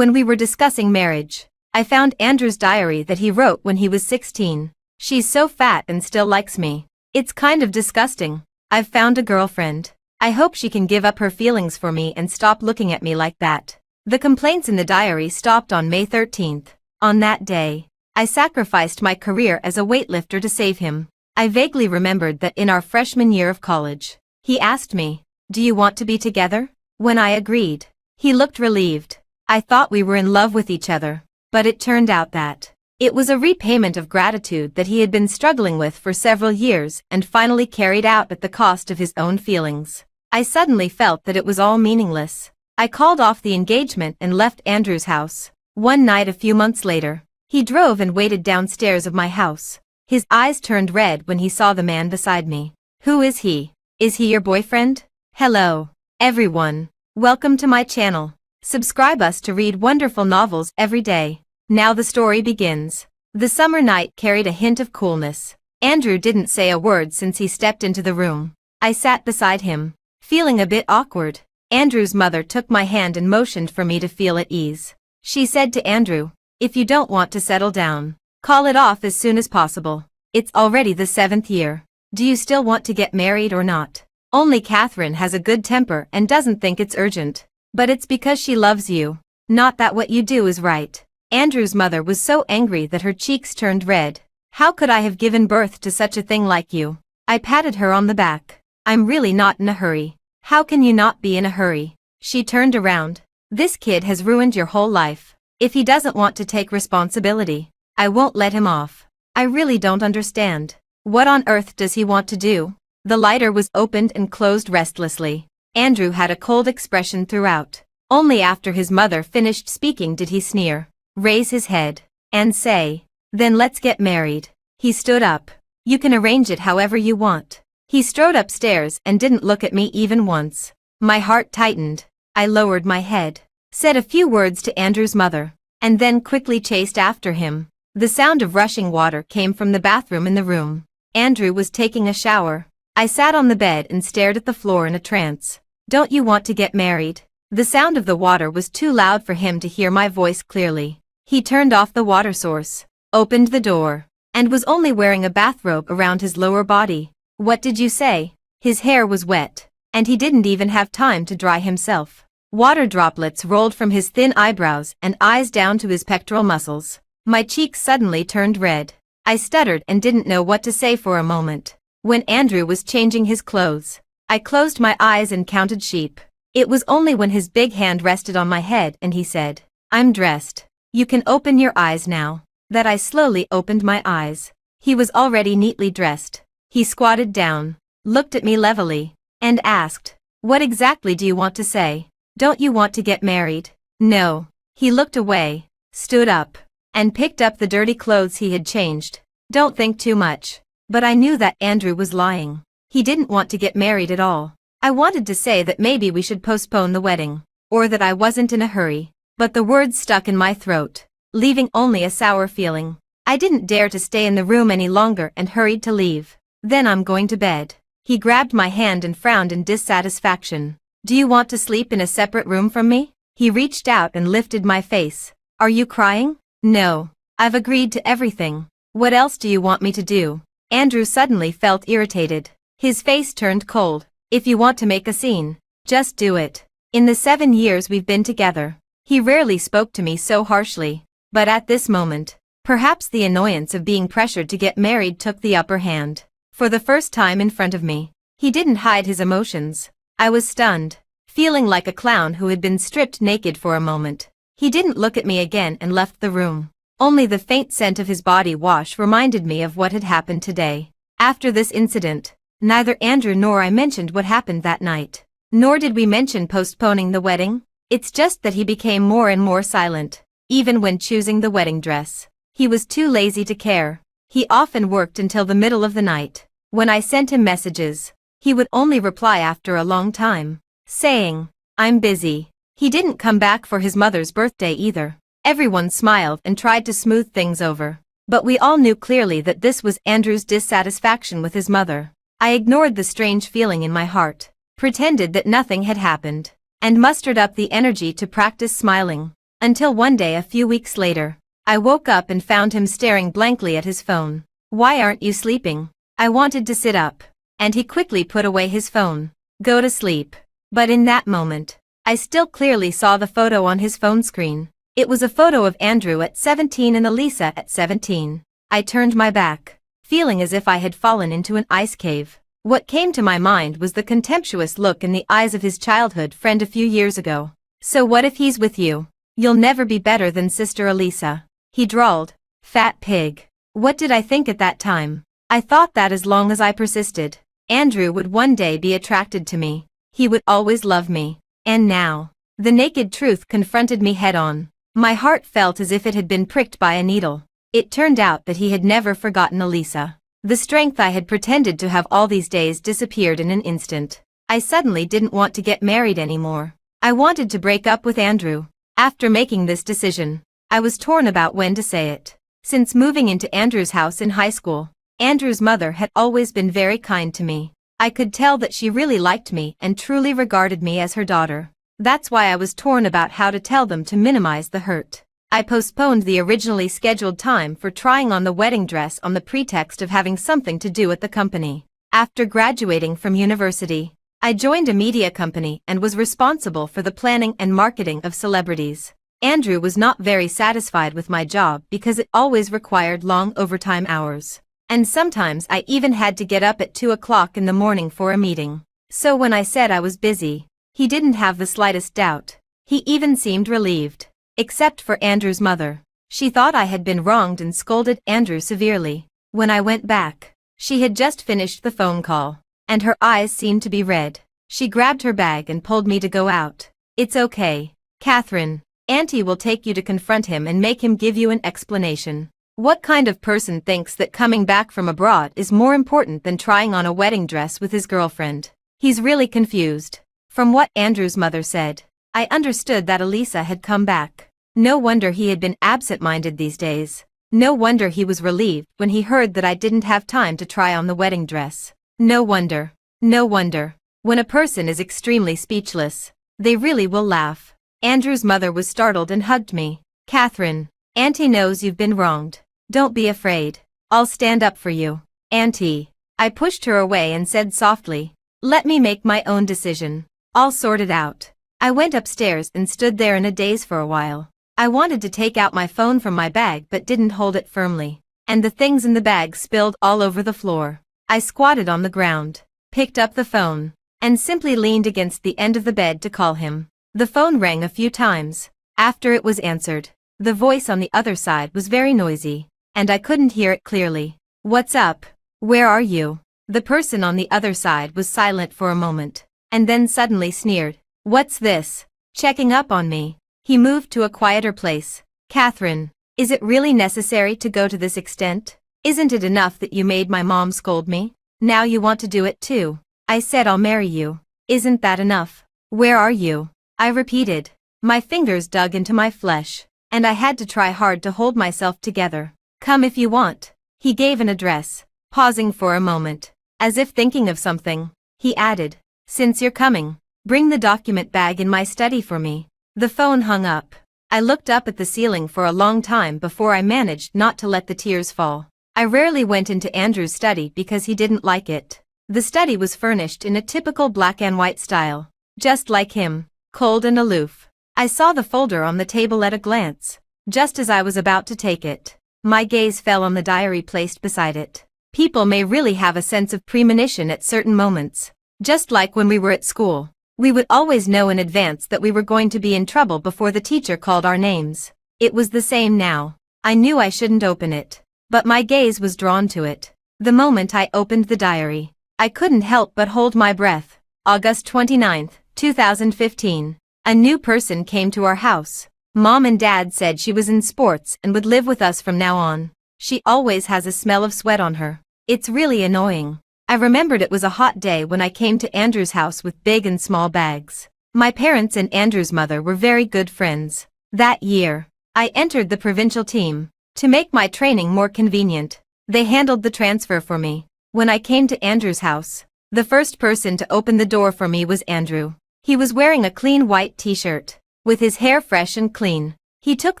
When we were discussing marriage, I found Andrew's diary that he wrote when he was 16. She's so fat and still likes me. It's kind of disgusting. I've found a girlfriend. I hope she can give up her feelings for me and stop looking at me like that. The complaints in the diary stopped on May 13th. On that day, I sacrificed my career as a weightlifter to save him. I vaguely remembered that in our freshman year of college, he asked me, "Do you want to be together?" When I agreed, he looked relieved. I thought we were in love with each other, but it turned out that it was a repayment of gratitude that he had been struggling with for several years and finally carried out at the cost of his own feelings. I suddenly felt that it was all meaningless. I called off the engagement and left Andrew's house. One night a few months later, he drove and waited downstairs of my house. His eyes turned red when he saw the man beside me. "Who is he? Is he your boyfriend?" Hello, everyone. Welcome to my channel. Subscribe us to read wonderful novels every day. Now the story begins. The summer night carried a hint of coolness. Andrew didn't say a word since he stepped into the room. I sat beside him, feeling a bit awkward. Andrew's mother took my hand and motioned for me to feel at ease. She said to Andrew, "If you don't want to settle down, call it off as soon as possible. It's already the 7th year. Do you still want to get married or not? Only Catherine has a good temper and doesn't think it's urgent. But it's because she loves you, not that what you do is right." Andrew's mother was so angry that her cheeks turned red. "How could I have given birth to such a thing like you?" I patted her on the back. "I'm really not in a hurry." "How can you not be in a hurry?" She turned around. "This kid has ruined your whole life. If he doesn't want to take responsibility, I won't let him off." "I really don't understand. What on earth does he want to do?" The lighter was opened and closed restlessly. Andrew had a cold expression throughout. Only after his mother finished speaking did he sneer, raise his head, and say, "Then let's get married." He stood up. "You can arrange it however you want." He strode upstairs and didn't look at me even once. My heart tightened. I lowered my head, said a few words to Andrew's mother, and then quickly chased after him. The sound of rushing water came from the bathroom in the room. Andrew was taking a shower. I sat on the bed and stared at the floor in a trance. "Don't you want to get married?" The sound of the water was too loud for him to hear my voice clearly. He turned off the water source, opened the door, and was only wearing a bathrobe around his lower body. "What did you say?" His hair was wet, and he didn't even have time to dry himself. Water droplets rolled from his thin eyebrows and eyes down to his pectoral muscles. My cheeks suddenly turned red. I stuttered and didn't know what to say for a moment. When Andrew was changing his clothes, I closed my eyes and counted sheep. It was only when his big hand rested on my head and he said, "I'm dressed. You can open your eyes now," that I slowly opened my eyes. He was already neatly dressed. He squatted down, looked at me levelly, and asked, "What exactly do you want to say? Don't you want to get married?" "No." He looked away, stood up, and picked up the dirty clothes he had changed. "Don't think too much." But I knew that Andrew was lying. He didn't want to get married at all. I wanted to say that maybe we should postpone the wedding, or that I wasn't in a hurry, but the words stuck in my throat, leaving only a sour feeling. I didn't dare to stay in the room any longer and hurried to leave. "Then I'm going to bed." He grabbed my hand and frowned in dissatisfaction. "Do you want to sleep in a separate room from me?" He reached out and lifted my face. "Are you crying?" "No. I've agreed to everything. What else do you want me to do?" Andrew suddenly felt irritated. His face turned cold. "If you want to make a scene, just do it. In the 7 years we've been together." He rarely spoke to me so harshly, but at this moment, perhaps the annoyance of being pressured to get married took the upper hand. For the first time in front of me, he didn't hide his emotions. I was stunned, feeling like a clown who had been stripped naked for a moment. He didn't look at me again and left the room. Only the faint scent of his body wash reminded me of what had happened today. After this incident, neither Andrew nor I mentioned what happened that night. Nor did we mention postponing the wedding. It's just that he became more and more silent, even when choosing the wedding dress. He was too lazy to care. He often worked until the middle of the night. When I sent him messages, he would only reply after a long time, saying, "I'm busy." He didn't come back for his mother's birthday either. Everyone smiled and tried to smooth things over, but we all knew clearly that this was Andrew's dissatisfaction with his mother. I ignored the strange feeling in my heart, pretended that nothing had happened, and mustered up the energy to practice smiling. Until one day a few weeks later, I woke up and found him staring blankly at his phone. "Why aren't you sleeping?" I wanted to sit up, and he quickly put away his phone. "Go to sleep." But in that moment, I still clearly saw the photo on his phone screen. It was a photo of Andrew at 17 and Elisa at 17. I turned my back, feeling as if I had fallen into an ice cave. What came to my mind was the contemptuous look in the eyes of his childhood friend a few years ago. "So what if he's with you? You'll never be better than Sister Elisa," he drawled. Fat pig. What did I think at that time? I thought that as long as I persisted, Andrew would one day be attracted to me. He would always love me. And now, the naked truth confronted me head-on. My heart felt as if it had been pricked by a needle. It turned out that he had never forgotten Elisa. The strength I had pretended to have all these days disappeared in an instant. I suddenly didn't want to get married anymore. I wanted to break up with Andrew. After making this decision, I was torn about when to say it. Since moving into Andrew's house in high school, Andrew's mother had always been very kind to me. I could tell that she really liked me and truly regarded me as her daughter. That's why I was torn about how to tell them to minimize the hurt. I postponed the originally scheduled time for trying on the wedding dress on the pretext of having something to do at the company. After graduating from university, I joined a media company and was responsible for the planning and marketing of celebrities. Andrew was not very satisfied with my job because it always required long overtime hours. And sometimes I even had to get up at 2 o'clock in the morning for a meeting. So when I said I was busy, he didn't have the slightest doubt. He even seemed relieved. Except for Andrew's mother. She thought I had been wronged and scolded Andrew severely. When I went back, she had just finished the phone call, and her eyes seemed to be red. She grabbed her bag and pulled me to go out. "It's okay, Catherine. Auntie will take you to confront him and make him give you an explanation. What kind of person thinks that coming back from abroad is more important than trying on a wedding dress with his girlfriend? He's really confused." From what Andrew's mother said, I understood that Elisa had come back. No wonder he had been absent-minded these days. No wonder he was relieved when he heard that I didn't have time to try on the wedding dress. No wonder. No wonder. When a person is extremely speechless, they really will laugh. Andrew's mother was startled and hugged me. "Catherine, Auntie knows you've been wronged. Don't be afraid. I'll stand up for you." "Auntie." I pushed her away and said softly, "Let me make my own decision. I'll sort it out." I went upstairs and stood there in a daze for a while. I wanted to take out my phone from my bag but didn't hold it firmly, and the things in the bag spilled all over the floor. I squatted on the ground, picked up the phone, and simply leaned against the end of the bed to call him. The phone rang a few times. After it was answered, the voice on the other side was very noisy, and I couldn't hear it clearly. "What's up? Where are you?" The person on the other side was silent for a moment, and then suddenly sneered. "What's this? Checking up on me?" He moved to a quieter place. "Catherine, is it really necessary to go to this extent? Isn't it enough that you made my mom scold me? Now you want to do it too." I said, "I'll marry you. Isn't that enough?" "Where are you?" I repeated. My fingers dug into my flesh, and I had to try hard to hold myself together. "Come if you want." He gave an address, pausing for a moment, as if thinking of something. He added, "Since you're coming, bring the document bag in my study for me." The phone hung up. I looked up at the ceiling for a long time before I managed not to let the tears fall. I rarely went into Andrew's study because he didn't like it. The study was furnished in a typical black and white style, just like him, cold and aloof. I saw the folder on the table at a glance. Just as I was about to take it, my gaze fell on the diary placed beside it. People may really have a sense of premonition at certain moments. Just like when we were at school, we would always know in advance that we were going to be in trouble before the teacher called our names. It was the same now. I knew I shouldn't open it, but my gaze was drawn to it. The moment I opened the diary, I couldn't help but hold my breath. August 29th, 2015. A new person came to our house. Mom and Dad said she was in sports and would live with us from now on. She always has a smell of sweat on her. It's really annoying. I remembered it was a hot day when I came to Andrew's house with big and small bags. My parents and Andrew's mother were very good friends. That year, I entered the provincial team. To make my training more convenient, they handled the transfer for me. When I came to Andrew's house, the first person to open the door for me was Andrew. He was wearing a clean white t-shirt, with his hair fresh and clean. He took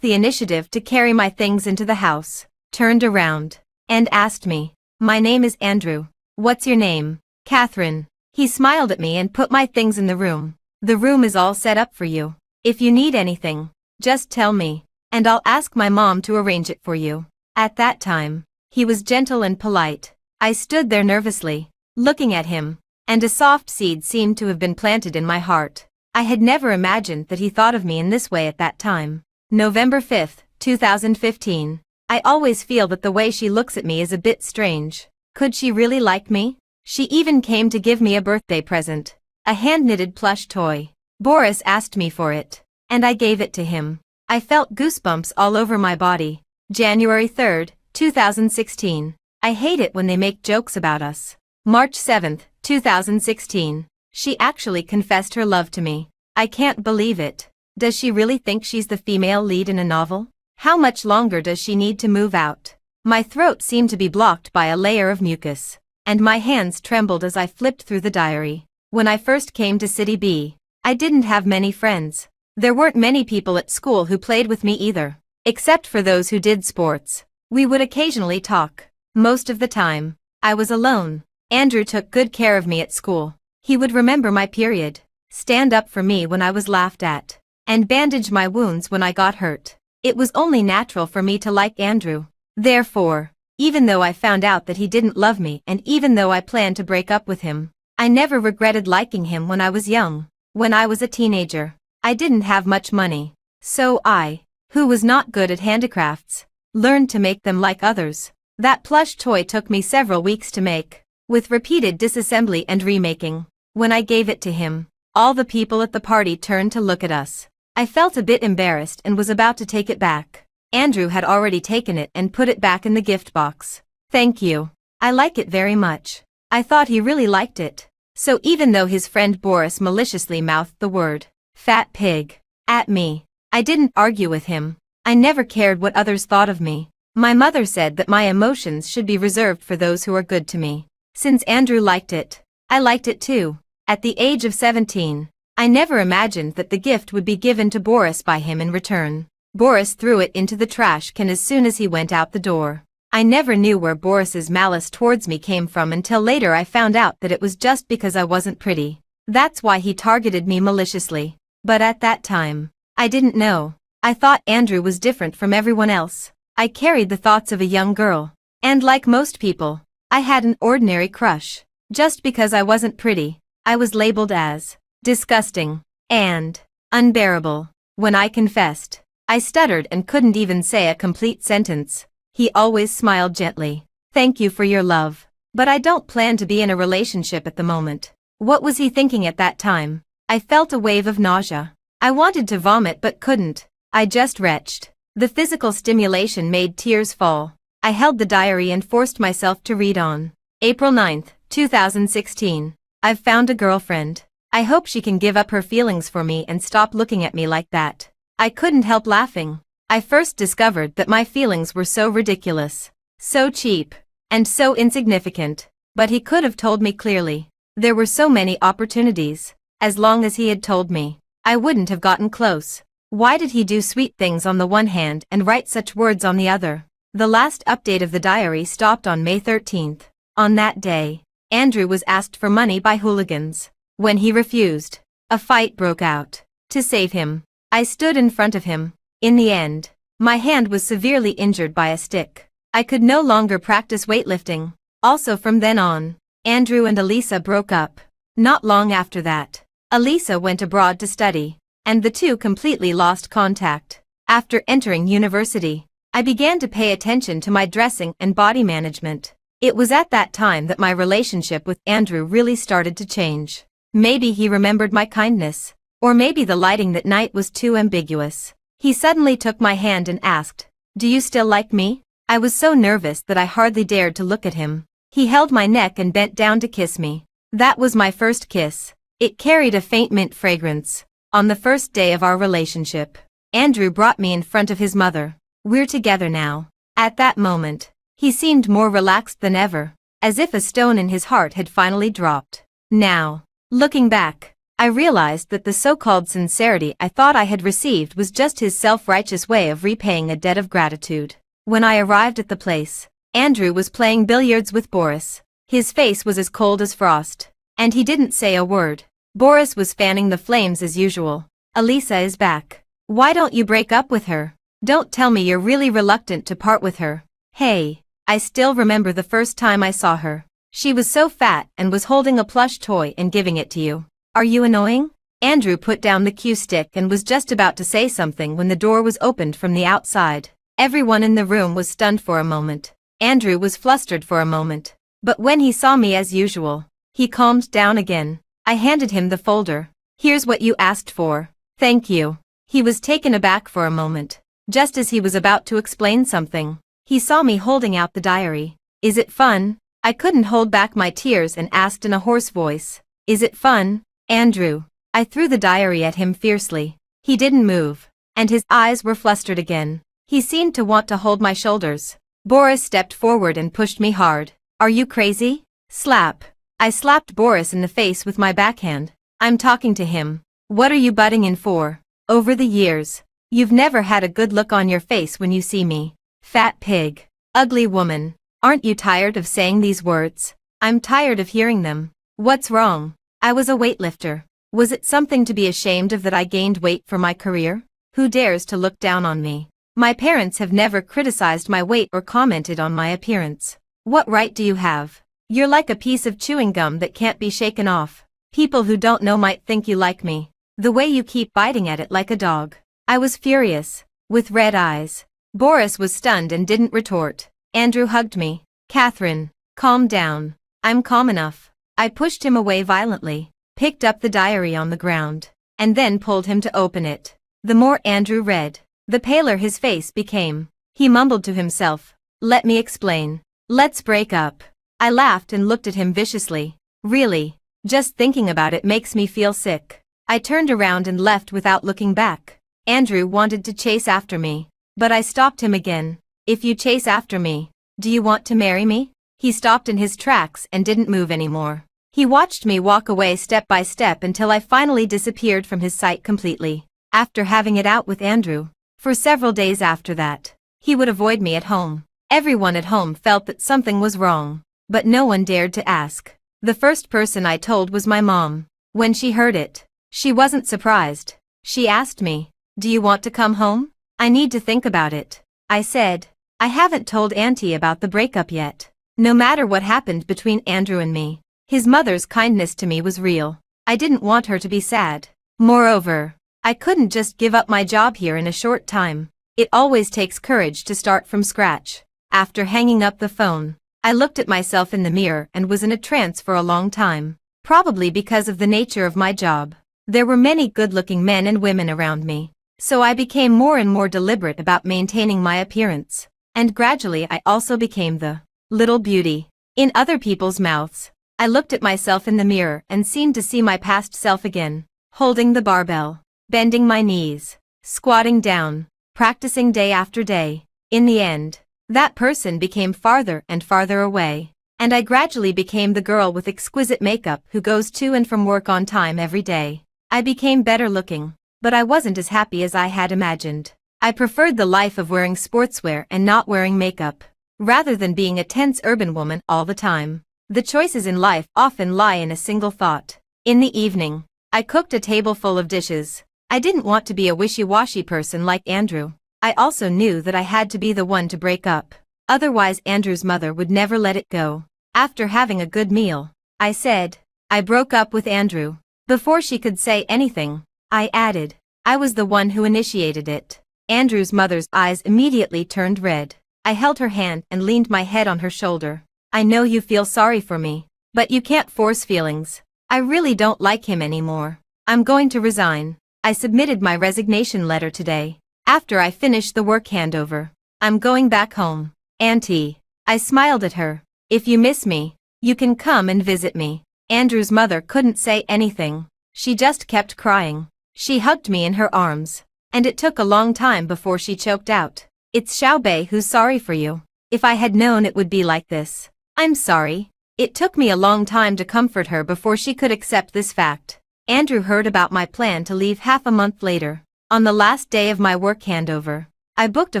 the initiative to carry my things into the house, turned around, and asked me, "My name is Andrew. What's your name?" "Catherine." He smiled at me and put my things in the room. "The room is all set up for you. If you need anything, just tell me, and I'll ask my mom to arrange it for you." At that time, he was gentle and polite. I stood there nervously, looking at him, and a soft seed seemed to have been planted in my heart. I had never imagined that he thought of me in this way at that time. November 5th, 2015. I always feel that the way she looks at me is a bit strange. Could she really like me? She even came to give me a birthday present. A hand-knitted plush toy. Boris asked me for it, and I gave it to him. I felt goosebumps all over my body. January 3rd, 2016. I hate it when they make jokes about us. March 7th, 2016. She actually confessed her love to me. I can't believe it. Does she really think she's the female lead in a novel? How much longer does she need to move out? My throat seemed to be blocked by a layer of mucus, and my hands trembled as I flipped through the diary. When I first came to City B, I didn't have many friends. There weren't many people at school who played with me either, except for those who did sports. We would occasionally talk. Most of the time, I was alone. Andrew took good care of me at school. He would remember my period, stand up for me when I was laughed at, and bandage my wounds when I got hurt. It was only natural for me to like Andrew. Therefore, even though I found out that he didn't love me and even though I planned to break up with him, I never regretted liking him when I was young. When I was a teenager, I didn't have much money. So I, who was not good at handicrafts, learned to make them like others. That plush toy took me several weeks to make, with repeated disassembly and remaking. When I gave it to him, all the people at the party turned to look at us. I felt a bit embarrassed and was about to take it back. Andrew had already taken it and put it back in the gift box. "Thank you. I like it very much." I thought he really liked it. So even though his friend Boris maliciously mouthed the word, "fat pig," at me, I didn't argue with him. I never cared what others thought of me. My mother said that my emotions should be reserved for those who are good to me. Since Andrew liked it, I liked it too. At the age of 17, I never imagined that the gift would be given to Boris by him in return. Boris threw it into the trash can as soon as he went out the door. I never knew where Boris's malice towards me came from until later I found out that it was just because I wasn't pretty. That's why he targeted me maliciously. But at that time, I didn't know. I thought Andrew was different from everyone else. I carried the thoughts of a young girl. And like most people, I had an ordinary crush. Just because I wasn't pretty, I was labeled as disgusting and unbearable. When I confessed, I stuttered and couldn't even say a complete sentence. He always smiled gently. "Thank you for your love. But I don't plan to be in a relationship at the moment." What was he thinking at that time? I felt a wave of nausea. I wanted to vomit but couldn't. I just retched. The physical stimulation made tears fall. I held the diary and forced myself to read on. April 9th, 2016. I've found a girlfriend. I hope she can give up her feelings for me and stop looking at me like that. I couldn't help laughing. I first discovered that my feelings were so ridiculous, so cheap, and so insignificant. But he could have told me clearly. There were so many opportunities. As long as he had told me, I wouldn't have gotten close. Why did he do sweet things on the one hand and write such words on the other? The last update of the diary stopped on May 13th. On that day, Andrew was asked for money by hooligans. When he refused, a fight broke out. To save him, I stood in front of him. In the end, my hand was severely injured by a stick. I could no longer practice weightlifting. Also from then on, Andrew and Elisa broke up. Not long after that, Elisa went abroad to study, and the two completely lost contact. After entering university, I began to pay attention to my dressing and body management. It was at that time that my relationship with Andrew really started to change. Maybe he remembered my kindness, or maybe the lighting that night was too ambiguous. He suddenly took my hand and asked, "Do you still like me?" I was so nervous that I hardly dared to look at him. He held my neck and bent down to kiss me. That was my first kiss. It carried a faint mint fragrance. On the first day of our relationship, Andrew brought me in front of his mother. "We're together now." At that moment, he seemed more relaxed than ever, as if a stone in his heart had finally dropped. Now, looking back, I realized that the so-called sincerity I thought I had received was just his self-righteous way of repaying a debt of gratitude. When I arrived at the place, Andrew was playing billiards with Boris. His face was as cold as frost, and he didn't say a word. Boris was fanning the flames as usual. Elisa is back. Why don't you break up with her? Don't tell me you're really reluctant to part with her. Hey, I still remember the first time I saw her. She was so fat and was holding a plush toy and giving it to you. Are you annoying? Andrew put down the cue stick and was just about to say something when the door was opened from the outside. Everyone in the room was stunned for a moment. Andrew was flustered for a moment. But when he saw me as usual, he calmed down again. I handed him the folder. Here's what you asked for. Thank you. He was taken aback for a moment. Just as he was about to explain something, he saw me holding out the diary. Is it fun? I couldn't hold back my tears and asked in a hoarse voice. Is it fun, Andrew? I threw the diary at him fiercely. He didn't move, and his eyes were flustered again. He seemed to want to hold my shoulders. Boris stepped forward and pushed me hard. Are you crazy? Slap. I slapped Boris in the face with my backhand. I'm talking to him. What are you butting in for? Over the years, you've never had a good look on your face when you see me. Fat pig. Ugly woman. Aren't you tired of saying these words? I'm tired of hearing them. What's wrong? I was a weightlifter. Was it something to be ashamed of that I gained weight for my career? Who dares to look down on me? My parents have never criticized my weight or commented on my appearance. What right do you have? You're like a piece of chewing gum that can't be shaken off. People who don't know might think you like me. The way you keep biting at it like a dog. I was furious, with red eyes. Boris was stunned and didn't retort. Andrew hugged me. Catherine, calm down. I'm calm enough. I pushed him away violently, picked up the diary on the ground, and then pulled him to open it. The more Andrew read, the paler his face became. He mumbled to himself. Let me explain. Let's break up. I laughed and looked at him viciously. Really, just thinking about it makes me feel sick. I turned around and left without looking back. Andrew wanted to chase after me, but I stopped him again. If you chase after me, do you want to marry me? He stopped in his tracks and didn't move anymore. He watched me walk away step by step until I finally disappeared from his sight completely. After having it out with Andrew, for several days after that, he would avoid me at home. Everyone at home felt that something was wrong, but no one dared to ask. The first person I told was my mom. When she heard it, she wasn't surprised. She asked me, do you want to come home? I need to think about it. I said, I haven't told Auntie about the breakup yet. No matter what happened between Andrew and me, his mother's kindness to me was real. I didn't want her to be sad. Moreover, I couldn't just give up my job here in a short time. It always takes courage to start from scratch. After hanging up the phone, I looked at myself in the mirror and was in a trance for a long time. Probably because of the nature of my job. There were many good-looking men and women around me, so I became more and more deliberate about maintaining my appearance. And gradually I also became the little beauty in other people's mouths. I looked at myself in the mirror and seemed to see my past self again, holding the barbell, bending my knees, squatting down, practicing day after day. In the end, that person became farther and farther away, and I gradually became the girl with exquisite makeup who goes to and from work on time every day. I became better looking, but I wasn't as happy as I had imagined. I preferred the life of wearing sportswear and not wearing makeup, rather than being a tense urban woman all the time. The choices in life often lie in a single thought. In the evening, I cooked a table full of dishes. I didn't want to be a wishy-washy person like Andrew. I also knew that I had to be the one to break up. Otherwise Andrew's mother would never let it go. After having a good meal, I said, I broke up with Andrew. Before she could say anything, I added, I was the one who initiated it. Andrew's mother's eyes immediately turned red. I held her hand and leaned my head on her shoulder. I know you feel sorry for me, but you can't force feelings. I really don't like him anymore. I'm going to resign. I submitted my resignation letter today, after I finished the work handover. I'm going back home. Auntie. I smiled at her. If you miss me, you can come and visit me. Andrew's mother couldn't say anything. She just kept crying. She hugged me in her arms, and it took a long time before she choked out, It's Xiaobei who's sorry for you. If I had known it would be like this. I'm sorry. It took me a long time to comfort her before she could accept this fact. Andrew heard about my plan to leave half a month later. On the last day of my work handover, I booked a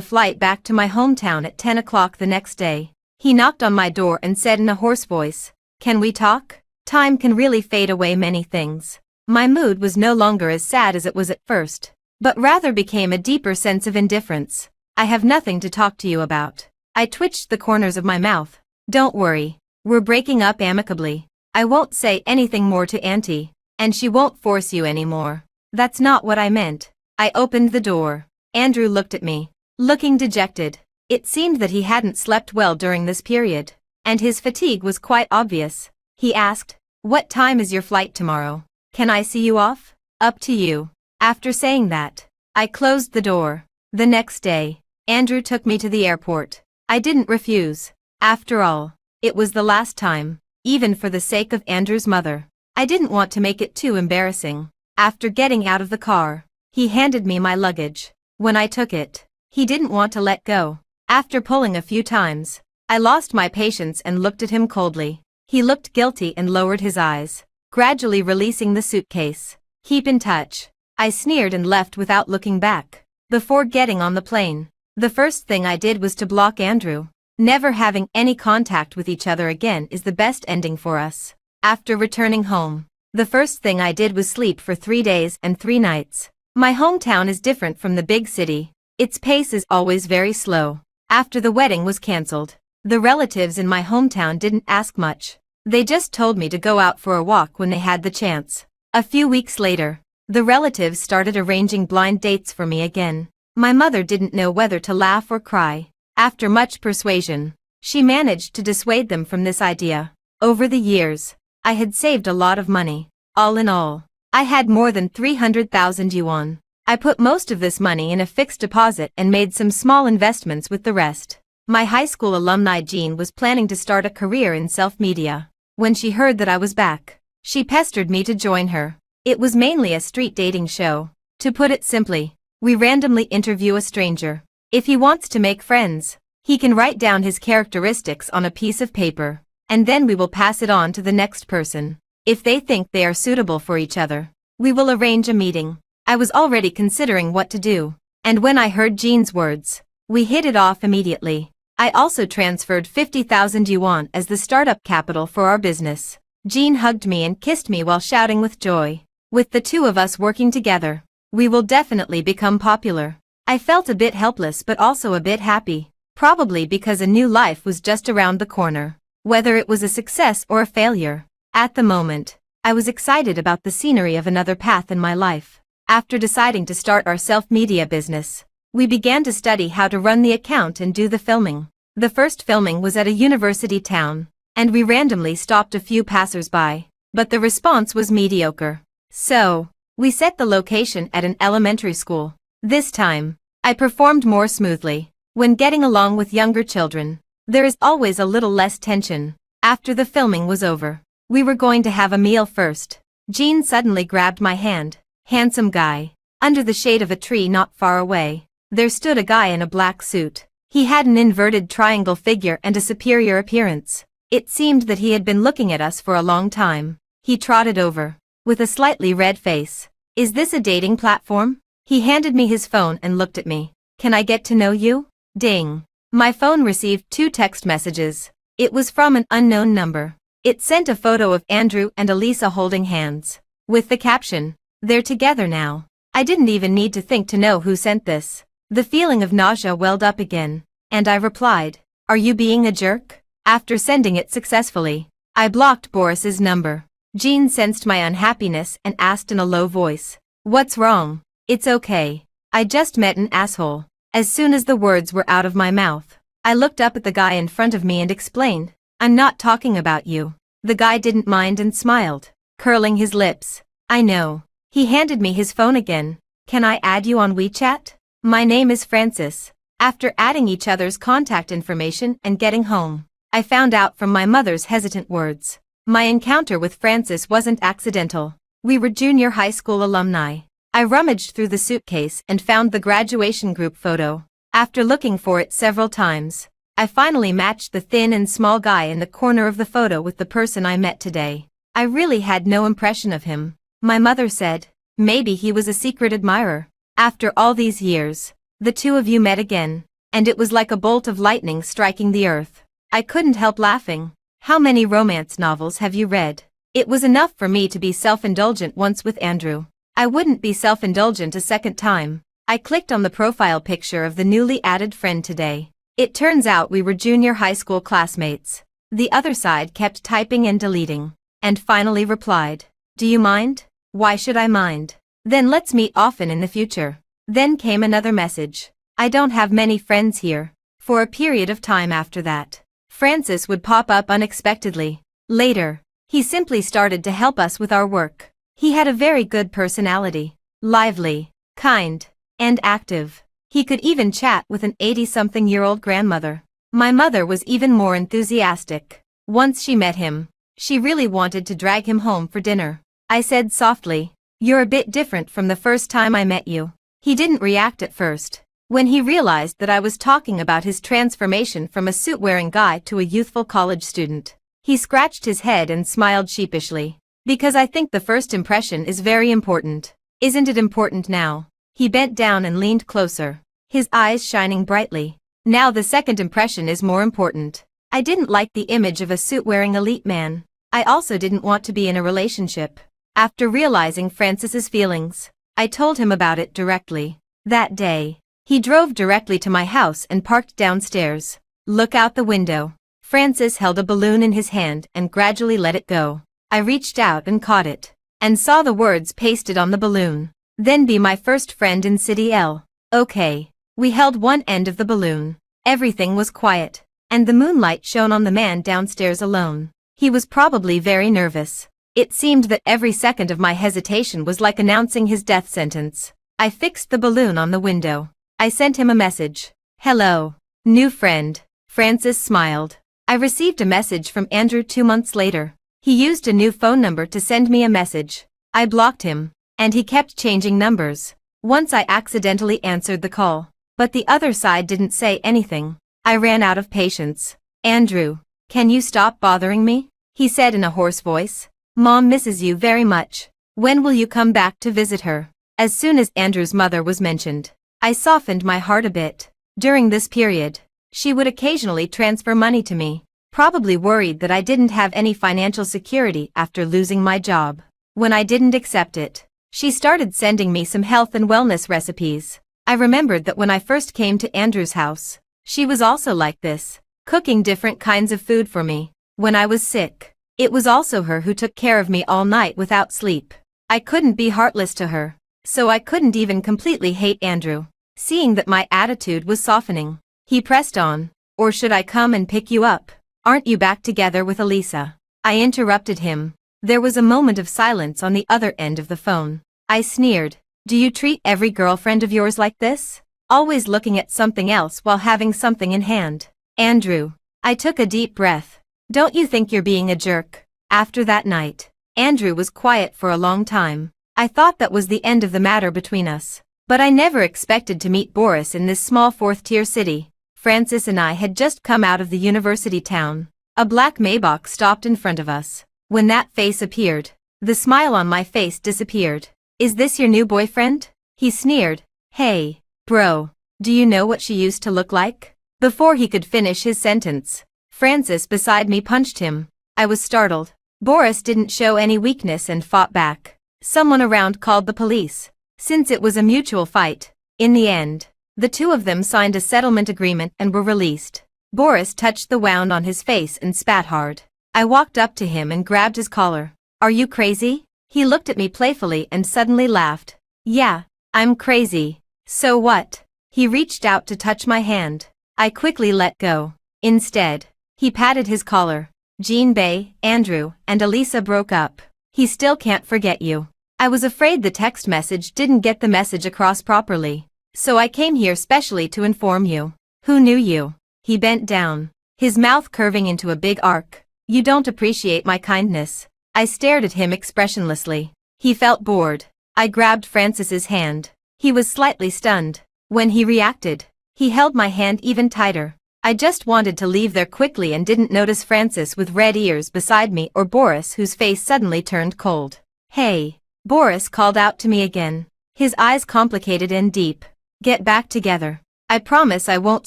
flight back to my hometown at 10 o'clock the next day. He knocked on my door and said in a hoarse voice, "Can we talk?" Time can really fade away many things. My mood was no longer as sad as it was at first, but rather became a deeper sense of indifference. "I have nothing to talk to you about." I twitched the corners of my mouth. "Don't worry. We're breaking up amicably. I won't say anything more to Auntie, and she won't force you anymore." "That's not what I meant." I opened the door. Andrew looked at me, looking dejected. It seemed that he hadn't slept well during this period, and his fatigue was quite obvious. He asked, "What time is your flight tomorrow? Can I see you off?" "Up to you." After saying that, I closed the door. The next day, Andrew took me to the airport. I didn't refuse. After all, it was the last time, even for the sake of Andrew's mother. I didn't want to make it too embarrassing. After getting out of the car, he handed me my luggage. When I took it, he didn't want to let go. After pulling a few times, I lost my patience and looked at him coldly. He looked guilty and lowered his eyes, gradually releasing the suitcase. "Keep in touch." I sneered and left without looking back. Before getting on the plane, the first thing I did was to block Andrew. Never having any contact with each other again is the best ending for us. After returning home, the first thing I did was sleep for 3 days and 3 nights. My hometown is different from the big city. Its pace is always very slow. After the wedding was cancelled, the relatives in my hometown didn't ask much. They just told me to go out for a walk when they had the chance. A few weeks later, the relatives started arranging blind dates for me again. My mother didn't know whether to laugh or cry. After much persuasion, she managed to dissuade them from this idea. Over the years, I had saved a lot of money. All in all, I had more than 300,000 yuan. I put most of this money in a fixed deposit and made some small investments with the rest. My high school alumni Jean was planning to start a career in self-media. When she heard that I was back, she pestered me to join her. It was mainly a street dating show. To put it simply, we randomly interview a stranger. If he wants to make friends, he can write down his characteristics on a piece of paper, and then we will pass it on to the next person. If they think they are suitable for each other, we will arrange a meeting. I was already considering what to do, and when I heard Jean's words, we hit it off immediately. I also transferred 50,000 yuan as the startup capital for our business. Jean hugged me and kissed me while shouting with joy. With the two of us working together, we will definitely become popular. I felt a bit helpless but also a bit happy, probably because a new life was just around the corner. Whether it was a success or a failure, at the moment, I was excited about the scenery of another path in my life. After deciding to start our self-media business, we began to study how to run the account and do the filming. The first filming was at a university town, and we randomly stopped a few passers-by, but the response was mediocre. So, we set the location at an elementary school. This time, I performed more smoothly. When getting along with younger children, there is always a little less tension. After the filming was over, we were going to have a meal first. Jean suddenly grabbed my hand. "Handsome guy." Under the shade of a tree not far away, there stood a guy in a black suit. He had an inverted triangle figure and a superior appearance. It seemed that he had been looking at us for a long time. He trotted over, with a slightly red face. "Is this a dating platform?" He handed me his phone and looked at me. "Can I get to know you?" Ding. My phone received 2 text messages. It was from an unknown number. It sent a photo of Andrew and Elisa holding hands, with the caption, "They're together now." I didn't even need to think to know who sent this. The feeling of nausea welled up again, and I replied, "Are you being a jerk?" After sending it successfully, I blocked Boris's number. Jean sensed my unhappiness and asked in a low voice, "What's wrong?" "It's okay. I just met an asshole." As soon as the words were out of my mouth, I looked up at the guy in front of me and explained, "I'm not talking about you." The guy didn't mind and smiled, curling his lips. "I know." He handed me his phone again. "Can I add you on WeChat?" "My name is Francis." After adding each other's contact information and getting home, I found out from my mother's hesitant words. My encounter with Francis wasn't accidental. We were junior high school alumni. I rummaged through the suitcase and found the graduation group photo. After looking for it several times, I finally matched the thin and small guy in the corner of the photo with the person I met today. I really had no impression of him. My mother said, maybe he was a secret admirer. After all these years, the two of you met again, and it was like a bolt of lightning striking the earth. I couldn't help laughing. How many romance novels have you read? It was enough for me to be self-indulgent once with Andrew. I wouldn't be self-indulgent a second time. I clicked on the profile picture of the newly added friend today. It turns out we were junior high school classmates. The other side kept typing and deleting, and finally replied, "Do you mind?" "Why should I mind? Then let's meet often in the future." Then came another message. "I don't have many friends here." For a period of time after that, Francis would pop up unexpectedly. Later, he simply started to help us with our work. He had a very good personality, lively, kind, and active. He could even chat with an 80-something-year-old grandmother. My mother was even more enthusiastic. Once she met him, she really wanted to drag him home for dinner. I said softly, "You're a bit different from the first time I met you." He didn't react at first. When he realized that I was talking about his transformation from a suit-wearing guy to a youthful college student, he scratched his head and smiled sheepishly. "Because I think the first impression is very important. Isn't it important now?" He bent down and leaned closer, his eyes shining brightly. "Now the second impression is more important." I didn't like the image of a suit-wearing elite man. I also didn't want to be in a relationship. After realizing Francis's feelings, I told him about it directly. That day, he drove directly to my house and parked downstairs. "Look out the window." Francis held a balloon in his hand and gradually let it go. I reached out and caught it, and saw the words pasted on the balloon. "Then be my first friend in City L." Okay. We held one end of the balloon. Everything was quiet, and the moonlight shone on the man downstairs alone. He was probably very nervous. It seemed that every second of my hesitation was like announcing his death sentence. I fixed the balloon on the window. I sent him a message. "Hello, new friend." Francis smiled. I received a message from Andrew 2 months later. He used a new phone number to send me a message. I blocked him, and he kept changing numbers. Once I accidentally answered the call, but the other side didn't say anything. I ran out of patience. "Andrew, can you stop bothering me?" he said in a hoarse voice. "Mom misses you very much. When will you come back to visit her?" As soon as Andrew's mother was mentioned, I softened my heart a bit. During this period, she would occasionally transfer money to me, probably worried that I didn't have any financial security after losing my job. When I didn't accept it, she started sending me some health and wellness recipes. I remembered that when I first came to Andrew's house, she was also like this, cooking different kinds of food for me. When I was sick, it was also her who took care of me all night without sleep. I couldn't be heartless to her, so I couldn't even completely hate Andrew. Seeing that my attitude was softening, he pressed on. "Or should I come and pick you up? Aren't you back together with Elisa?" I interrupted him. There was a moment of silence on the other end of the phone. I sneered. "Do you treat every girlfriend of yours like this? Always looking at something else while having something in hand?" "Andrew." I took a deep breath. "Don't you think you're being a jerk?" After that night, Andrew was quiet for a long time. I thought that was the end of the matter between us. But I never expected to meet Boris in this small fourth-tier city. Francis and I had just come out of the university town. A black Maybach stopped in front of us. When that face appeared, the smile on my face disappeared. "Is this your new boyfriend?" he sneered. "Hey, bro, do you know what she used to look like?" Before he could finish his sentence, Francis beside me punched him. I was startled. Boris didn't show any weakness and fought back. Someone around called the police. Since it was a mutual fight, in the end, the two of them signed a settlement agreement and were released. Boris touched the wound on his face and spat hard. I walked up to him and grabbed his collar. "Are you crazy?" He looked at me playfully and suddenly laughed. "Yeah, I'm crazy. So what?" He reached out to touch my hand. I quickly let go. Instead, he patted his collar. "Jean Bay, Andrew, and Elisa broke up. He still can't forget you." I was afraid the text message didn't get the message across properly. "So I came here specially to inform you." "Who knew you?" He bent down, his mouth curving into a big arc. "You don't appreciate my kindness." I stared at him expressionlessly. He felt bored. I grabbed Francis's hand. He was slightly stunned. When he reacted, he held my hand even tighter. I just wanted to leave there quickly and didn't notice Francis with red ears beside me or Boris whose face suddenly turned cold. "Hey, Boris called out to me again. His eyes complicated and deep. Get back together. I promise I won't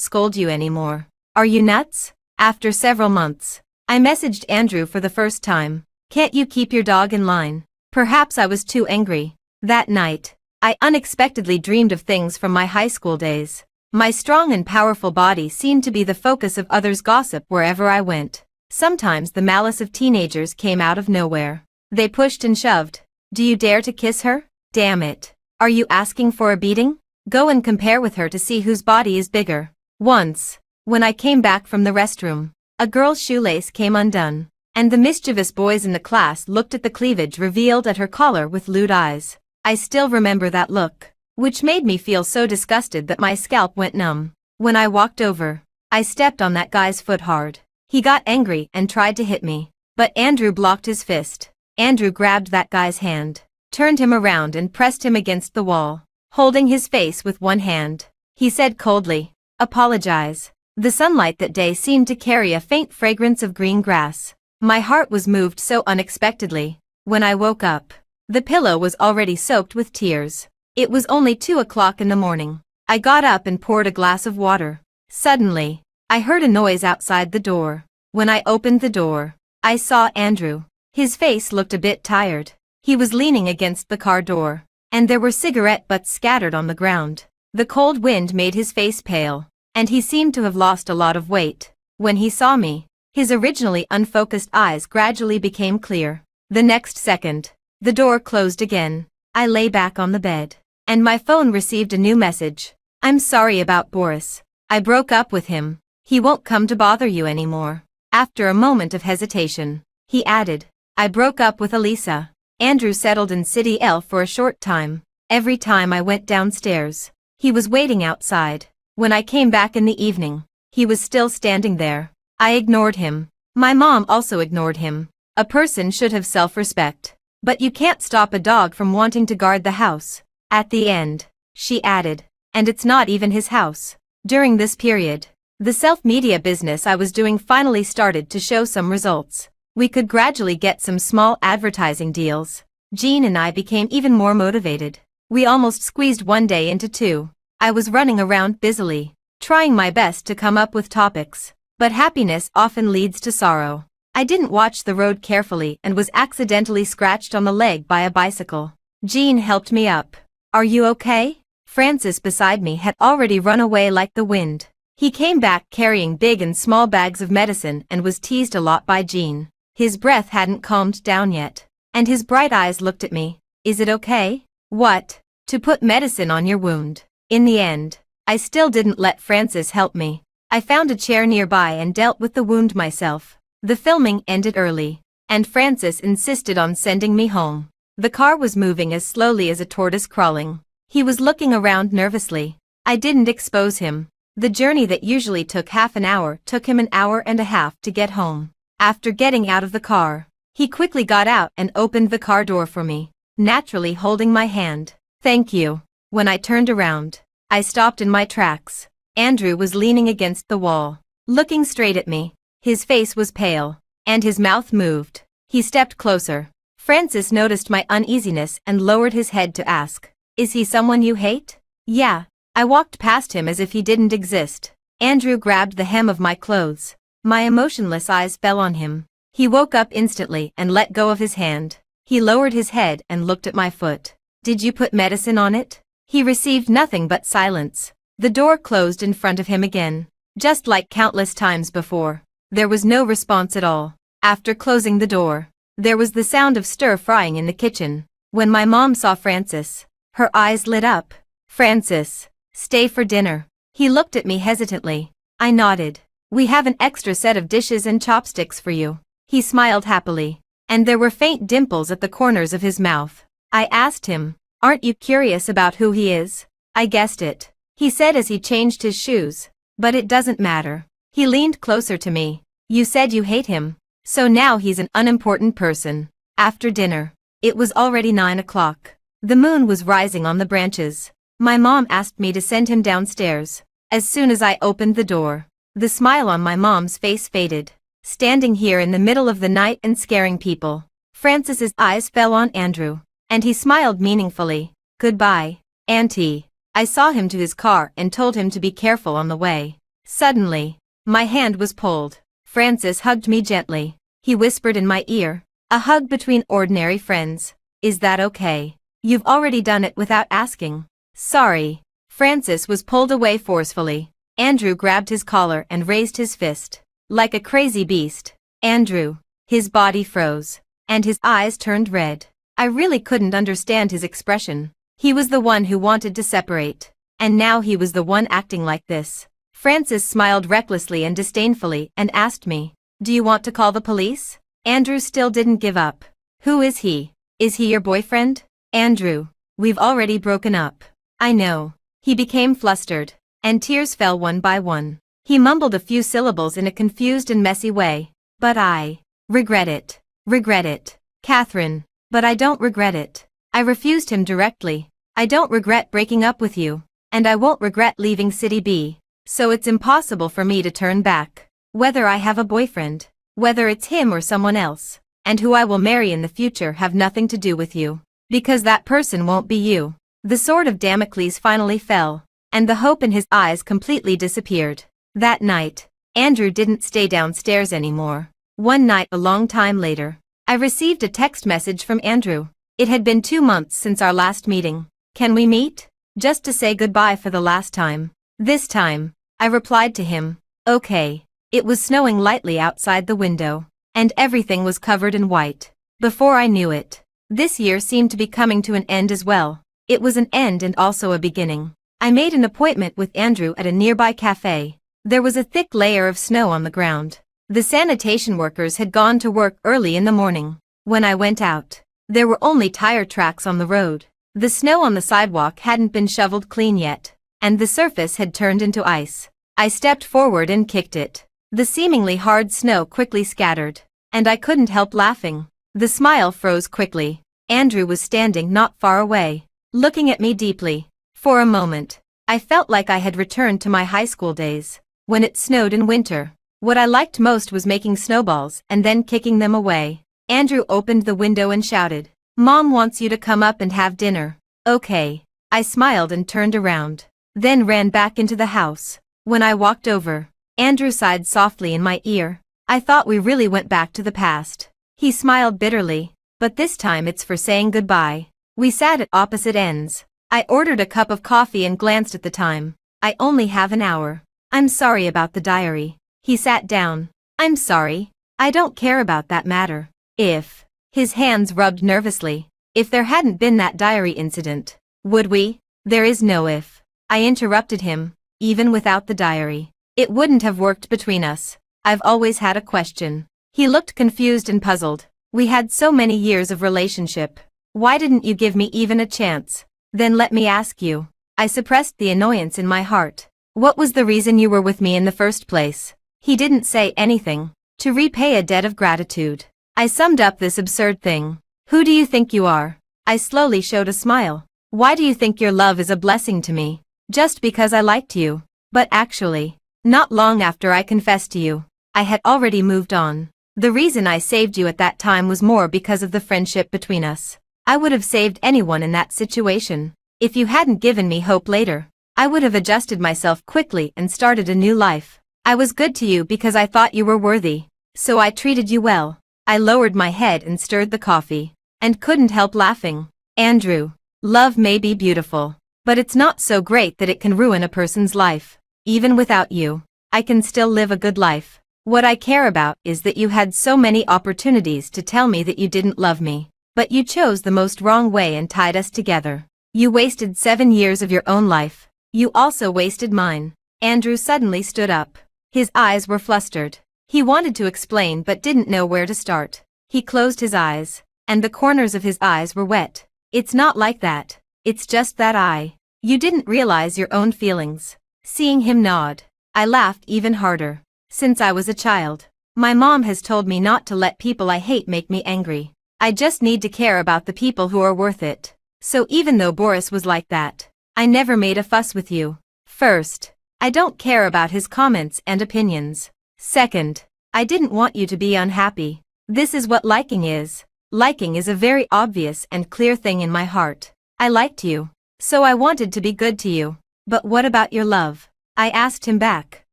scold you anymore. Are you nuts? After several months, I messaged Andrew for the first time. Can't you keep your dog in line? Perhaps I was too angry. That night, I unexpectedly dreamed of things from my high school days. My strong and powerful body seemed to be the focus of others' gossip wherever I went. Sometimes the malice of teenagers came out of nowhere. They pushed and shoved. Do you dare to kiss her? Damn it. Are you asking for a beating? Go and compare with her to see whose body is bigger. Once, when I came back from the restroom, a girl's shoelace came undone, and the mischievous boys in the class looked at the cleavage revealed at her collar with lewd eyes. I still remember that look, which made me feel so disgusted that my scalp went numb. When I walked over, I stepped on that guy's foot hard. He got angry and tried to hit me, but Andrew blocked his fist. Andrew grabbed that guy's hand, turned him around and pressed him against the wall, holding his face with one hand. He said coldly, "Apologize." The sunlight that day seemed to carry a faint fragrance of green grass. My heart was moved so unexpectedly. When I woke up, the pillow was already soaked with tears. It was only 2 o'clock in the morning. I got up and poured a glass of water. Suddenly, I heard a noise outside the door. When I opened the door, I saw Andrew. His face looked a bit tired. He was leaning against the car door, and there were cigarette butts scattered on the ground. The cold wind made his face pale, and he seemed to have lost a lot of weight. When he saw me, his originally unfocused eyes gradually became clear. The next second, the door closed again. I lay back on the bed, and my phone received a new message. "I'm sorry about Boris. I broke up with him. He won't come to bother you anymore." After a moment of hesitation, he added, "I broke up with Elisa." Andrew settled in City L for a short time. Every time I went downstairs, he was waiting outside. When I came back in the evening, he was still standing there. I ignored him. My mom also ignored him. A person should have self-respect. But you can't stop a dog from wanting to guard the house. At the end, she added, and it's not even his house. During this period, the self-media business I was doing finally started to show some results. We could gradually get some small advertising deals. Jean and I became even more motivated. We almost squeezed one day into 2. I was running around busily, trying my best to come up with topics. But happiness often leads to sorrow. I didn't watch the road carefully and was accidentally scratched on the leg by a bicycle. Jean helped me up. "Are you okay?" Francis beside me had already run away like the wind. He came back carrying big and small bags of medicine and was teased a lot by Jean. His breath hadn't calmed down yet, and his bright eyes looked at me. "Is it okay?" "What?" "To put medicine on your wound." In the end, I still didn't let Francis help me. I found a chair nearby and dealt with the wound myself. The filming ended early, and Francis insisted on sending me home. The car was moving as slowly as a tortoise crawling. He was looking around nervously. I didn't expose him. The journey that usually took half an hour took him an hour and a half to get home. After getting out of the car, he quickly got out and opened the car door for me, naturally holding my hand. "Thank you." When I turned around, I stopped in my tracks. Andrew was leaning against the wall, looking straight at me. His face was pale, and his mouth moved. He stepped closer. Francis noticed my uneasiness and lowered his head to ask, "Is he someone you hate?" "Yeah." I walked past him as if he didn't exist. Andrew grabbed the hem of my clothes. My emotionless eyes fell on him. He woke up instantly and let go of his hand. He lowered his head and looked at my foot. "Did you put medicine on it?" He received nothing but silence. The door closed in front of him again. Just like countless times before, there was no response at all. After closing the door, there was the sound of stir-frying in the kitchen. When my mom saw Francis, her eyes lit up. "Francis, stay for dinner." He looked at me hesitantly. I nodded. "We have an extra set of dishes and chopsticks for you." He smiled happily, and there were faint dimples at the corners of his mouth. I asked him, "Aren't you curious about who he is?" "I guessed it," he said as he changed his shoes. "But it doesn't matter." He leaned closer to me. "You said you hate him, so now he's an unimportant person." After dinner, it was already 9 o'clock. The moon was rising on the branches. My mom asked me to send him downstairs. As soon as I opened the door, the smile on my mom's face faded. Standing here in the middle of the night and scaring people, Francis's eyes fell on Andrew. and he smiled meaningfully. Goodbye, Auntie. I saw him to his car and told him to be careful on the way. Suddenly, my hand was pulled. Francis hugged me gently. He whispered in my ear, a hug between ordinary friends. Is that okay? You've already done it without asking. Sorry. Francis was pulled away forcefully. Andrew grabbed his collar and raised his fist. Like a crazy beast. Andrew. His body froze. And his eyes turned red. I really couldn't understand his expression. He was the one who wanted to separate. And now he was the one acting like this. Francis smiled recklessly and disdainfully and asked me, do you want to call the police? Andrew still didn't give up. Who is he? Is he your boyfriend? Andrew. We've already broken up. I know. He became flustered, and tears fell one by one. He mumbled a few syllables in a confused and messy way. But I regret it. Regret it. Catherine. But I don't regret it. I refused him directly. I don't regret breaking up with you, and I won't regret leaving City B. So it's impossible for me to turn back. Whether I have a boyfriend, whether it's him or someone else, and who I will marry in the future have nothing to do with you. Because that person won't be you. The sword of Damocles finally fell, and the hope in his eyes completely disappeared. That night, Andrew didn't stay downstairs anymore. One night a long time later, I received a text message from Andrew. It had been 2 months since our last meeting. Can we meet? Just to say goodbye for the last time. This time, I replied to him, okay. It was snowing lightly outside the window, and everything was covered in white. Before I knew it, this year seemed to be coming to an end as well. It was an end and also a beginning. I made an appointment with Andrew at a nearby cafe. There was a thick layer of snow on the ground. The sanitation workers had gone to work early in the morning. When I went out, there were only tire tracks on the road. The snow on the sidewalk hadn't been shoveled clean yet, and the surface had turned into ice. I stepped forward and kicked it. The seemingly hard snow quickly scattered, and I couldn't help laughing. The smile froze quickly. Andrew was standing not far away, looking at me deeply. For a moment, I felt like I had returned to my high school days, when it snowed in winter. What I liked most was making snowballs and then kicking them away. Andrew opened the window and shouted, Mom wants you to come up and have dinner. Okay. I smiled and turned around, then ran back into the house. When I walked over, Andrew sighed softly in my ear. I thought we really went back to the past. He smiled bitterly, but this time it's for saying goodbye. We sat at opposite ends. I ordered a cup of coffee and glanced at the time. I only have an hour. I'm sorry about the diary. He sat down. I'm sorry. I don't care about that matter. If. His hands rubbed nervously. If there hadn't been that diary incident, would we? There is no if. I interrupted him. Even without the diary, it wouldn't have worked between us. I've always had a question. He looked confused and puzzled. We had so many years of relationship. Why didn't you give me even a chance? Then let me ask you. I suppressed the annoyance in my heart. What was the reason you were with me in the first place? He didn't say anything. To repay a debt of gratitude. I summed up this absurd thing. Who do you think you are? I slowly showed a smile. Why do you think your love is a blessing to me? Just because I liked you. But actually, not long after I confessed to you, I had already moved on. The reason I saved you at that time was more because of the friendship between us. I would have saved anyone in that situation. If you hadn't given me hope later, I would have adjusted myself quickly and started a new life. I was good to you because I thought you were worthy. So I treated you well. I lowered my head and stirred the coffee, and couldn't help laughing. Andrew, love may be beautiful, but it's not so great that it can ruin a person's life. Even without you, I can still live a good life. What I care about is that you had so many opportunities to tell me that you didn't love me, but you chose the most wrong way and tied us together. You wasted 7 years of your own life. You also wasted mine. Andrew suddenly stood up. His eyes were flustered. He wanted to explain but didn't know where to start. He closed his eyes, and the corners of his eyes were wet. It's not like that. It's just that you didn't realize your own feelings. Seeing him nod, I laughed even harder. Since I was a child, my mom has told me not to let people I hate make me angry. I just need to care about the people who are worth it. So even though Boris was like that, I never made a fuss with you. First, I don't care about his comments and opinions. Second, I didn't want you to be unhappy. This is what liking is. Liking is a very obvious and clear thing in my heart. I liked you. So I wanted to be good to you. But what about your love? I asked him back.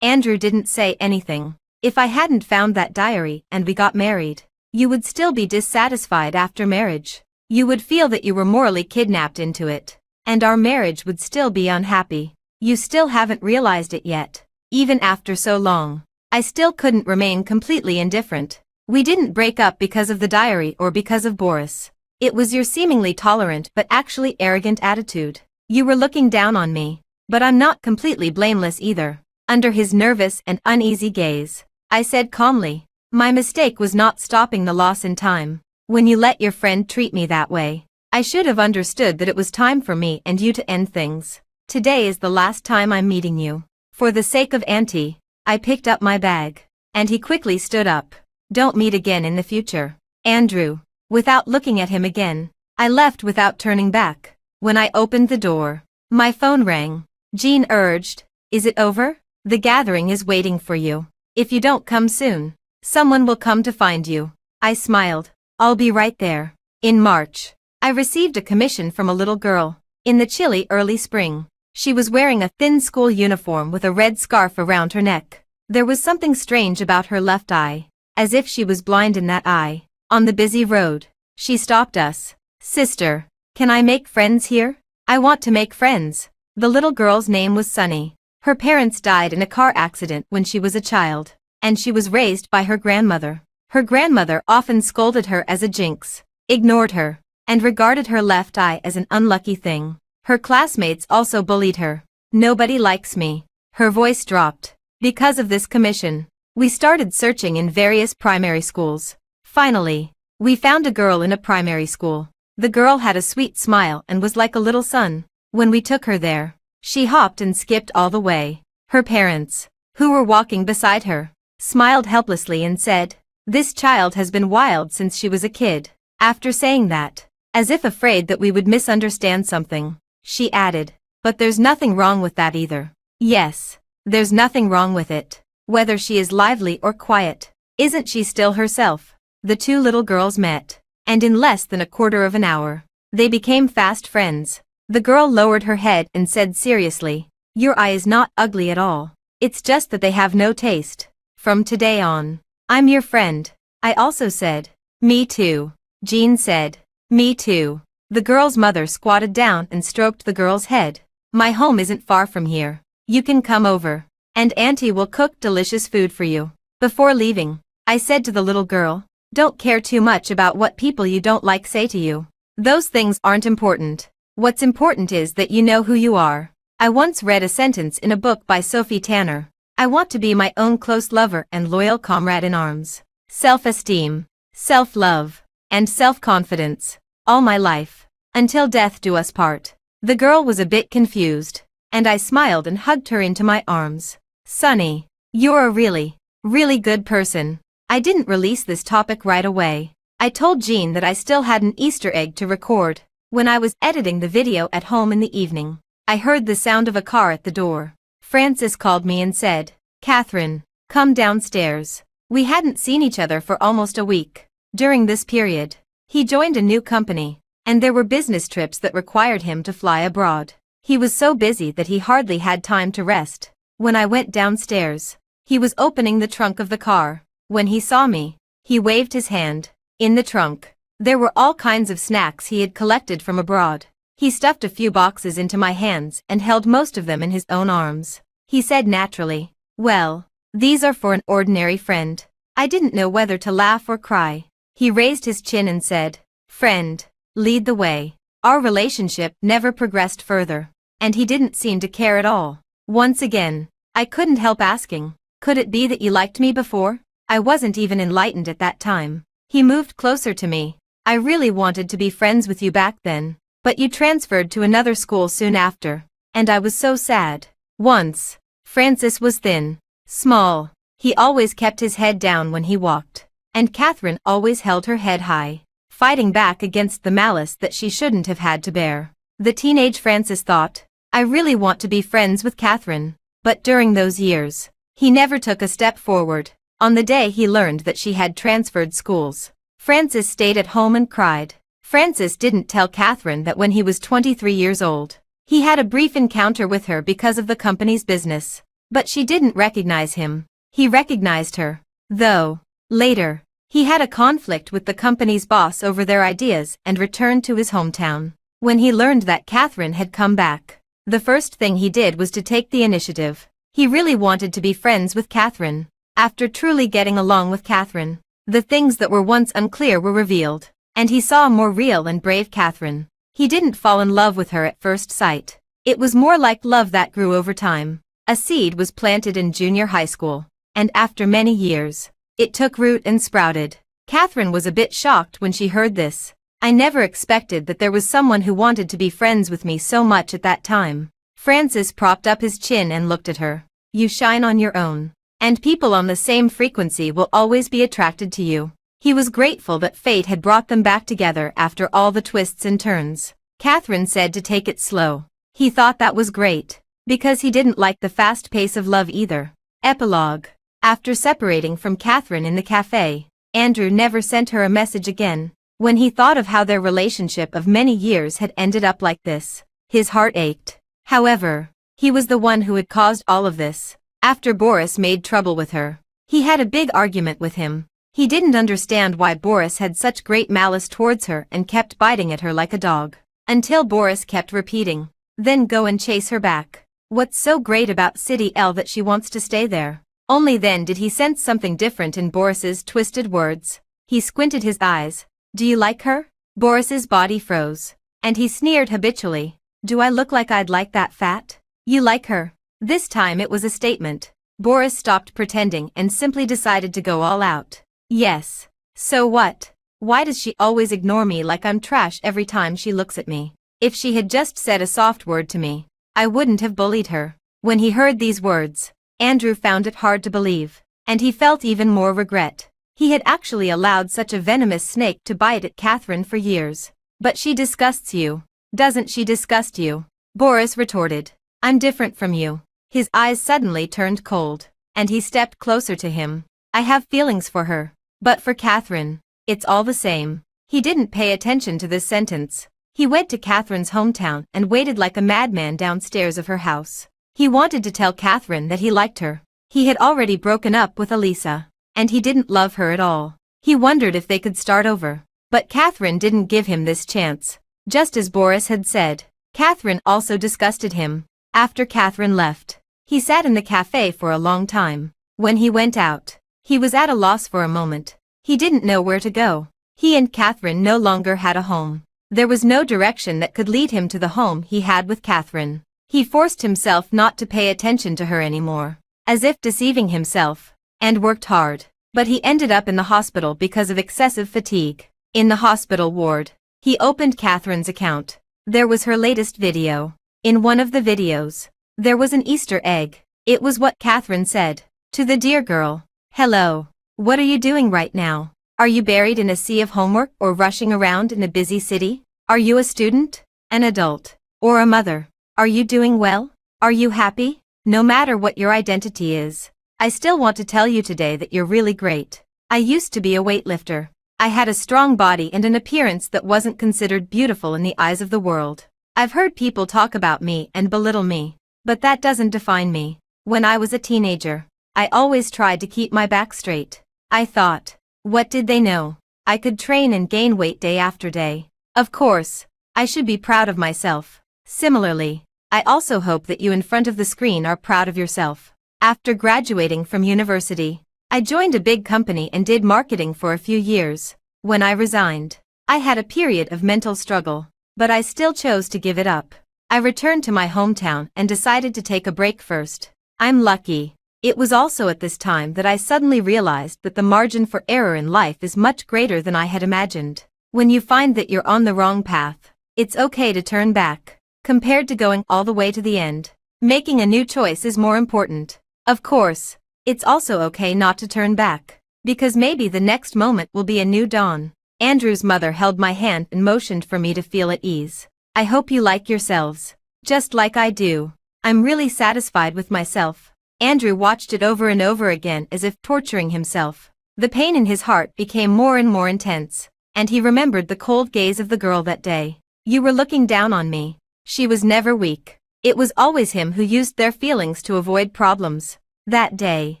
Andrew didn't say anything. If I hadn't found that diary and we got married, you would still be dissatisfied after marriage. You would feel that you were morally kidnapped into it. And our marriage would still be unhappy. You still haven't realized it yet. Even after so long, I still couldn't remain completely indifferent. We didn't break up because of the diary or because of Boris. It was your seemingly tolerant but actually arrogant attitude. You were looking down on me. But I'm not completely blameless either. Under his nervous and uneasy gaze, I said calmly, my mistake was not stopping the loss in time. When you let your friend treat me that way, I should have understood that it was time for me and you to end things. Today is the last time I'm meeting you. For the sake of Auntie, I picked up my bag. And he quickly stood up. Don't meet again in the future. Andrew. Without looking at him again, I left without turning back. When I opened the door, my phone rang. Jean urged, is it over? The gathering is waiting for you. If you don't come soon, someone will come to find you. I smiled. I'll be right there. In March, I received a commission from a little girl. In the chilly early spring, she was wearing a thin school uniform with a red scarf around her neck. There was something strange about her left eye, as if she was blind in that eye. On the busy road, she stopped us. Sister, can I make friends here? I want to make friends. The little girl's name was Sunny. Her parents died in a car accident when she was a child, and she was raised by her grandmother. Her grandmother often scolded her as a jinx, ignored her, and regarded her left eye as an unlucky thing. Her classmates also bullied her. Nobody likes me. Her voice dropped. Because of this commission, we started searching in various primary schools. Finally, we found a girl in a primary school. The girl had a sweet smile and was like a little sun. When we took her there, she hopped and skipped all the way. Her parents, who were walking beside her, smiled helplessly and said, this child has been wild since she was a kid. After saying that, as if afraid that we would misunderstand something, she added, but there's nothing wrong with that either. Yes, there's nothing wrong with it. Whether she is lively or quiet, isn't she still herself? The two little girls met, and in less than a quarter of an hour, they became fast friends. The girl lowered her head and said seriously, your eye is not ugly at all. It's just that they have no taste. From today on, I'm your friend. I also said, me too. Jean said, me too. The girl's mother squatted down and stroked the girl's head. My home isn't far from here. You can come over, and Auntie will cook delicious food for you. Before leaving, I said to the little girl, don't care too much about what people you don't like say to you. Those things aren't important. What's important is that you know who you are. I once read a sentence in a book by Sophie Tanner. I want to be my own close lover and loyal comrade in arms. Self-esteem, self-love, and self-confidence. All my life. Until death do us part. The girl was a bit confused, and I smiled and hugged her into my arms. Sunny, you're a really, really good person. I didn't release this topic right away. I told Jean that I still had an Easter egg to record. When I was editing the video at home in the evening, I heard the sound of a car at the door. Francis called me and said, Catherine, come downstairs. We hadn't seen each other for almost a week. During this period, he joined a new company, and there were business trips that required him to fly abroad. He was so busy that he hardly had time to rest. When I went downstairs, he was opening the trunk of the car. When he saw me, he waved his hand. In the trunk, there were all kinds of snacks he had collected from abroad. He stuffed a few boxes into my hands and held most of them in his own arms. He said naturally, well, these are for an ordinary friend. I didn't know whether to laugh or cry. He raised his chin and said, friend, lead the way. Our relationship never progressed further, and he didn't seem to care at all. Once again, I couldn't help asking, could it be that you liked me before? I wasn't even enlightened at that time. He moved closer to me. I really wanted to be friends with you back then, but you transferred to another school soon after, and I was so sad. Once, Francis was thin, small. He always kept his head down when he walked, and Catherine always held her head high, fighting back against the malice that she shouldn't have had to bear. The teenage Francis thought, I really want to be friends with Catherine, but during those years, he never took a step forward. On the day he learned that she had transferred schools, Francis stayed at home and cried. Francis didn't tell Catherine that when he was 23 years old, he had a brief encounter with her because of the company's business. But she didn't recognize him. He recognized her, though. Later, he had a conflict with the company's boss over their ideas and returned to his hometown. When he learned that Catherine had come back, the first thing he did was to take the initiative. He really wanted to be friends with Catherine. After truly getting along with Catherine, the things that were once unclear were revealed, and he saw a more real and brave Catherine. He didn't fall in love with her at first sight. It was more like love that grew over time. A seed was planted in junior high school, and after many years, it took root and sprouted. Catherine was a bit shocked when she heard this. I never expected that there was someone who wanted to be friends with me so much at that time. Francis propped up his chin and looked at her. You shine on your own, and people on the same frequency will always be attracted to you. He was grateful that fate had brought them back together after all the twists and turns. Catherine said to take it slow. He thought that was great, because he didn't like the fast pace of love either. Epilogue. After separating from Catherine in the cafe, Andrew never sent her a message again. When he thought of how their relationship of many years had ended up like this, his heart ached. However, he was the one who had caused all of this. After Boris made trouble with her, he had a big argument with him. He didn't understand why Boris had such great malice towards her and kept biting at her like a dog. Until Boris kept repeating, then go and chase her back. What's so great about City L that she wants to stay there? Only then did he sense something different in Boris's twisted words. He squinted his eyes. Do you like her? Boris's body froze, and he sneered habitually. Do I look like I'd like that fat? You like her? This time it was a statement. Boris stopped pretending and simply decided to go all out. Yes. So what? Why does she always ignore me like I'm trash every time she looks at me? If she had just said a soft word to me, I wouldn't have bullied her. When he heard these words, Andrew found it hard to believe, and he felt even more regret. He had actually allowed such a venomous snake to bite at Catherine for years. But she disgusts you. Doesn't she disgust you? Boris retorted. I'm different from you. His eyes suddenly turned cold, and he stepped closer to him. I have feelings for her, but for Catherine, it's all the same. He didn't pay attention to this sentence. He went to Catherine's hometown and waited like a madman downstairs of her house. He wanted to tell Catherine that he liked her. He had already broken up with Elisa, and he didn't love her at all. He wondered if they could start over. But Catherine didn't give him this chance. Just as Boris had said, Catherine also disgusted him. After Catherine left, he sat in the cafe for a long time. When he went out, he was at a loss for a moment. He didn't know where to go. He and Catherine no longer had a home. There was no direction that could lead him to the home he had with Catherine. He forced himself not to pay attention to her anymore, as if deceiving himself, and worked hard. But he ended up in the hospital because of excessive fatigue. In the hospital ward, he opened Catherine's account. There was her latest video. In one of the videos, there was an Easter egg. It was what Catherine said. To the dear girl. Hello. What are you doing right now? Are you buried in a sea of homework or rushing around in a busy city? Are you a student, an adult, or a mother? Are you doing well? Are you happy? No matter what your identity is, I still want to tell you today that you're really great. I used to be a weightlifter. I had a strong body and an appearance that wasn't considered beautiful in the eyes of the world. I've heard people talk about me and belittle me, but that doesn't define me. When I was a teenager, I always tried to keep my back straight. I thought, what did they know? I could train and gain weight day after day. Of course, I should be proud of myself. Similarly, I also hope that you in front of the screen are proud of yourself. After graduating from university, I joined a big company and did marketing for a few years. When I resigned, I had a period of mental struggle, but I still chose to give it up. I returned to my hometown and decided to take a break first. I'm lucky. It was also at this time that I suddenly realized that the margin for error in life is much greater than I had imagined. When you find that you're on the wrong path, it's okay to turn back. Compared to going all the way to the end, making a new choice is more important. Of course, it's also okay not to turn back, because maybe the next moment will be a new dawn. Andrew's mother held my hand and motioned for me to feel at ease. I hope you like yourselves, just like I do. I'm really satisfied with myself. Andrew watched it over and over again as if torturing himself. The pain in his heart became more and more intense, and he remembered the cold gaze of the girl that day. You were looking down on me. She was never weak. It was always him who used their feelings to avoid problems. That day,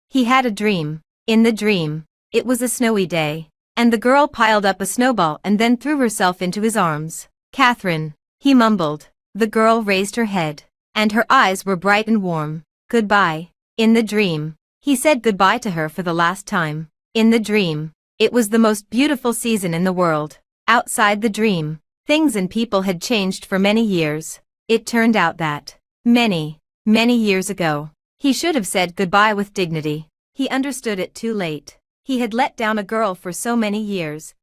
he had a dream. In the dream, it was a snowy day, and the girl piled up a snowball and then threw herself into his arms. Catherine, he mumbled. The girl raised her head, and her eyes were bright and warm. Goodbye. In the dream, he said goodbye to her for the last time. In the dream, it was the most beautiful season in the world. Outside the dream, things and people had changed for many years. It turned out that, many years ago, he should have said goodbye with dignity. He understood it too late. He had let down a girl for so many years,